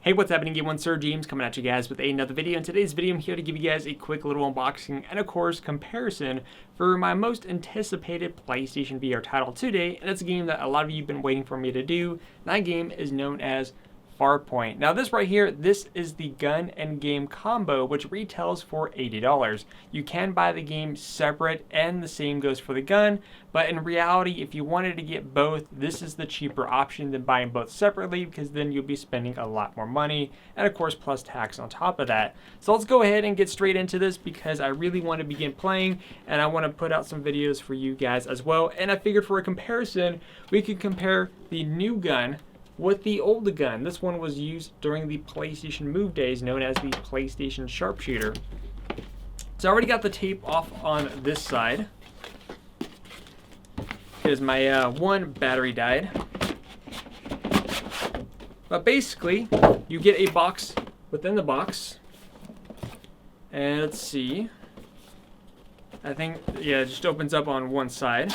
Hey, what's happening? Game One, SirJames coming at you guys with another video. In today's video, I'm here to give you guys a quick little unboxing and, of course, comparison for my most anticipated PlayStation VR title today. And it's a game that a lot of you have been waiting for me to do. That game is known as Farpoint. Now this right here, this is the gun and game combo, which retails for $80. You can buy the game separate, and the same goes for the gun, but in reality, if you wanted to get both, this is the cheaper option than buying both separately, because then you'll be spending a lot more money, and of course plus tax on top of that. So let's go ahead and get straight into this, because I really want to begin playing, and I want to put out some videos for you guys as well. And I figured for a comparison, we could compare the new gun with the old gun. This one was used during the PlayStation Move days, known as the PlayStation Sharpshooter. So I already got the tape off on this side, because my one battery died. But basically, you get a box within the box. And let's see. I think, yeah, it just opens up on one side.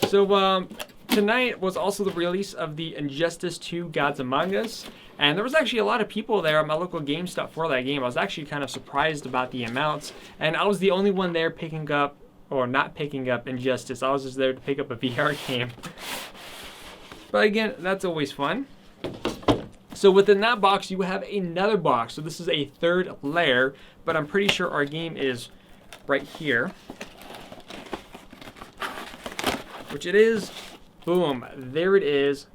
So, tonight was also the release of the Injustice 2 Gods Among Us, and there was actually a lot of people there at my local GameStop for that game. I was actually kind of surprised about the amounts, and I was the only one there picking up, or not picking up, Injustice. I was just there to pick up a VR game. But again, that's always fun. So within that box, you have another box. So this is a third layer, but I'm pretty sure our game is right here, which it is. Boom, there it is,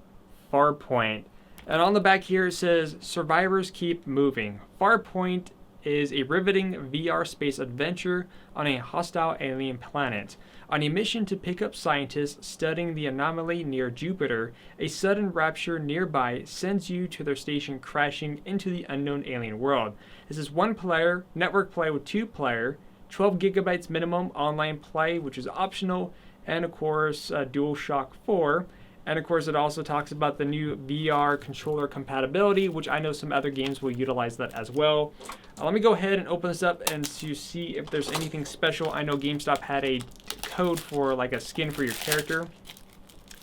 Farpoint. And on the back here it says, survivors keep moving. Farpoint is a riveting VR space adventure on a hostile alien planet. On a mission to pick up scientists studying the anomaly near Jupiter, a sudden rapture nearby sends you to their station, crashing into the unknown alien world. This is one player, network play with 2 player, 12 gigabytes minimum online play, which is optional, and of course DualShock 4, and of course it also talks about the new VR controller compatibility, which I know some other games will utilize that as well. Let me go ahead and open this up and to see if there's anything special. I know GameStop had a code for like a skin for your character,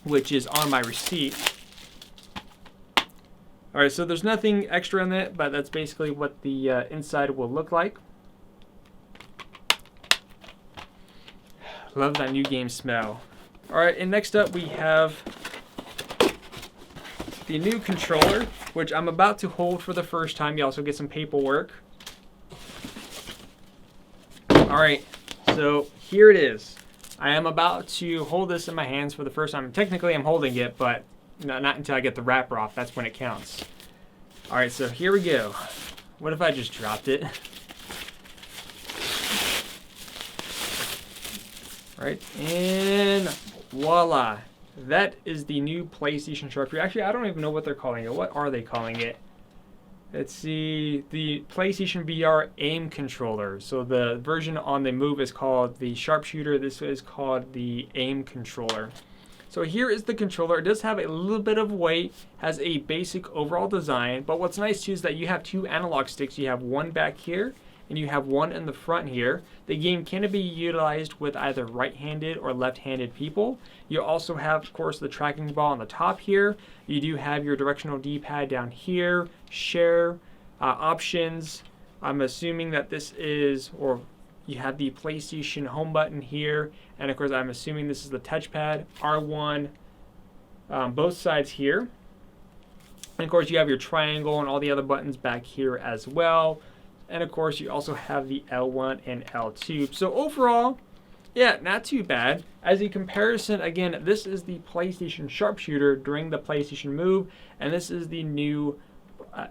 which is on my receipt. Alright, so there's nothing extra in it, but that's basically what the inside will look like. Love that new game smell. Alright, and next up we have the new controller, which I'm about to hold for the first time. You also get some paperwork. Alright, so here it is. I am about to hold this in my hands for the first time. Technically I'm holding it, but not until I get the wrapper off. That's when it counts. Alright, so here we go. What if I just dropped it? Right, and voila, that is the new PlayStation Sharpshooter. Actually, I don't even know what they're calling it. What are they calling it? Let's see, the PlayStation VR aim controller. So the version on the Move is called the Sharpshooter. This is called the aim controller. So here is the controller. It does have a little bit of weight, has a basic overall design, but what's nice too is that you have 2 analog sticks. You have one back here, and you have one in the front here. The game can be utilized with either right-handed or left-handed people. You also have, of course, the tracking ball on the top here. You do have your directional D-pad down here, share, options. I'm assuming that this is, or you have the PlayStation home button here, and of course I'm assuming this is the touchpad, R1, both sides here. And of course you have your triangle and all the other buttons back here as well. And of course, you also have the L1 and L2. So overall, yeah, not too bad. As a comparison, again, this is the PlayStation Sharpshooter during the PlayStation Move, and this is the new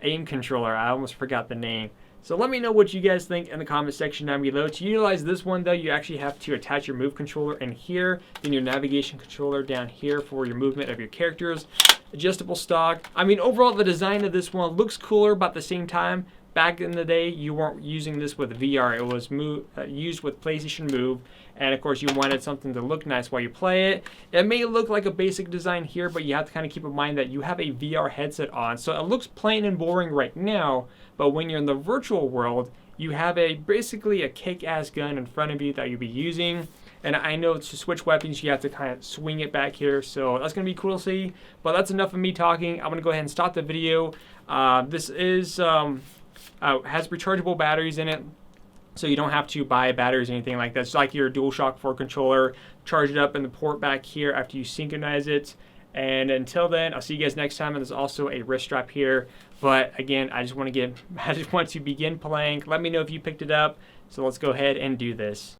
aim controller. I almost forgot the name. So let me know what you guys think in the comment section down below. To utilize this one, though, you actually have to attach your Move controller in here, then your navigation controller down here for your movement of your characters. Adjustable stock. I mean, overall, the design of this one looks cooler, but at the same time, back in the day, you weren't using this with VR. It was used with PlayStation Move, and of course, you wanted something to look nice while you play it. It may look like a basic design here, but you have to kind of keep in mind that you have a VR headset on, so it looks plain and boring right now, but when you're in the virtual world, you have basically a kick-ass gun in front of you that you'll be using. And I know to switch weapons, you have to kind of swing it back here. So that's going to be cool to see. But that's enough of me talking. I'm going to go ahead and stop the video. This is has rechargeable batteries in it. So you don't have to buy batteries or anything like that. It's like your DualShock 4 controller. Charge it up in the port back here after you synchronize it. And until then, I'll see you guys next time. And there's also a wrist strap here. But again, I just want to begin playing. Let me know if you picked it up. So let's go ahead and do this.